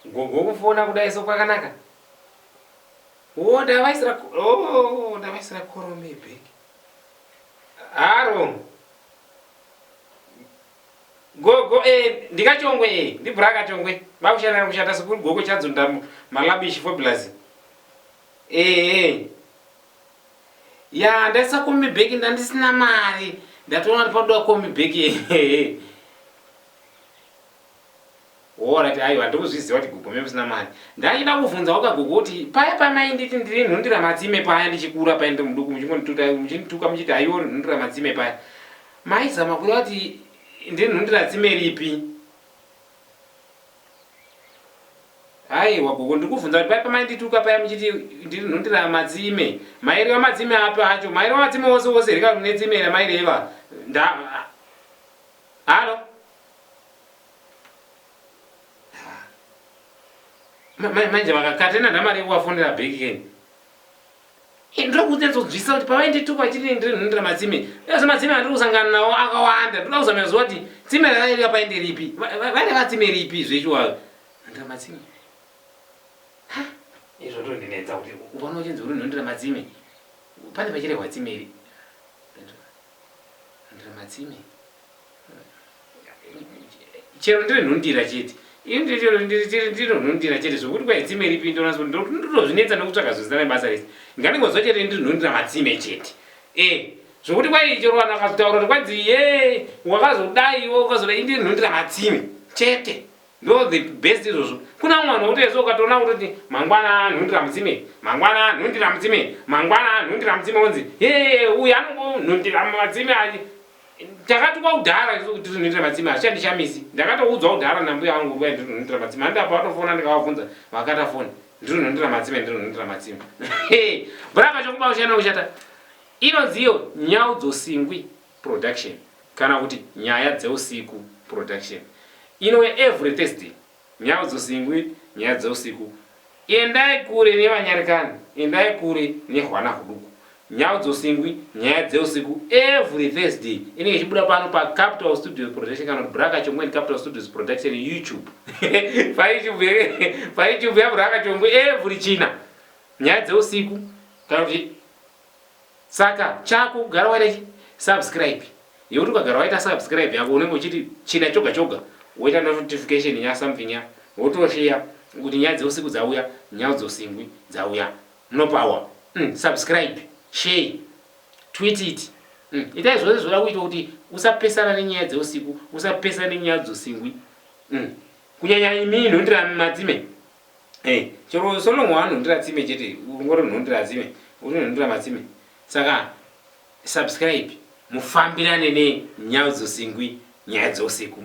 Gogo kufona kudai so kwakanaka. Ndavaisira korome bheki. Aro. Gogo ndikachongwe ndibhura kachongwe. Vakushanda kushata sekuru gogo chadzunda malabishi foblazi. Ya ndaisa komi bheki ndandisina mari. Ndatoona padoa komi bheki. Ora aiwa ndokuzviziva kuti gogo memusina mari. Ndachida kuvhunza wakagogo kuti paya pamai nditi ndiri Nhundira Matsime paya ndichikura paya ndi muduku muchindituka muchiti aiwo Nhundira Matsime paya. Maizama kuda kuti ndiri Nhundira Tsime ripi? Aiwa gogo ndikuvhunza kuti paya pamai ndituka paya muchiti ndiri Nhundira Matsime. Maireva Matsime apa acho? Maireva Matsime wose wose rika kune Tsime ramaireva. Halo? Manje vakakatena ndamari wafundira bheki keni. Ndiri kutenzodzvisa kuti pavaindituka chiri ndiri Nhundira Matsime. Ese Matsime andiri kusangana nawo akawanda. Ndoda kuzama zuva kuti Tsime raireva painde ripi? Vaireva Tsime ripi zvechiwa? Nhundira Matsime. Izvo ndondinetsa kuti ukaona uchinzi uri Nhundira Matsime. Pane pachirehwa Tsime iri. Nhundira Matsime. Chero ndiri Nhundira chete. Ndiro Nhundira chete zvokuti kwa Tsime ripi ndinozvinetsa nokutsvaga zvezana nebasa rese. Nganingozva chete ndiri Nhundira Matsime chete. Zvokuti kwai chero vanhu vakazitaura kuti kwadzi wakazodai iwe ukazodai ndiri Nhundira Matsime chete. Ndo the best izvozvo. Kuna umwe vanhu votoedza ukatoona kuti mangwana Nhundira Matsime, mangwana Nhundira Matsime, mangwana Nhundira Matsime unzi uyu anongo Nhundira Matsime takati kwaudhara kuti Nhundira Matsime hazvichandishamisi. Ndakatoudzwa kudhara nambuya vangu kuti ndiri Nhundira Matsime. Handapo vatofona ndikavabvunza vakatafona. Ndiri Nhundira Matsime, ndiri Nhundira Matsime. Braka chokuba ushana kushata. Inonziyo NYAUDZOSINGWI production kana kuti Nyaya Dzeusiku production. Every Thursday NYAUDZOSINGWI, Nyaya Dzeusiku. Endai kure nevanyarikani, endai kure nehwana huduku. NYAUDZOSINGWI, Nyaya Dzeusiku every Thursday. Inenge chibuda pano pa Capital Studios production kana Braka Chongwe Capital Studios production YouTube. Pa YouTube ya Braka Chongwe every China. Nyaya Dzeusiku kana kuti saka chako gara waita subscribe. Yekuti ukagara waita subscribe yako unenge uchiti China choga choga. Woita notification ya something ya wotoshare kuti Nyaya Dzeusiku dzauya, NYAUDZOSINGWI dzauya. No power. Subscribe, share, tweet it. Itai zvose zvoda kuita kuti usapesana neNyaya Dzeusiku, usapesana neNYAUDZOSINGWI. Kunyanya imi Nhundira Matsime. Chero solomwa vanhu Nhundira Tsime chete, ungori Nhundira Tsime, uri Nhundira Matsime. Saka subscribe, mufambirane neNYAUDZOSINGWI, Nyaya Dzeusiku.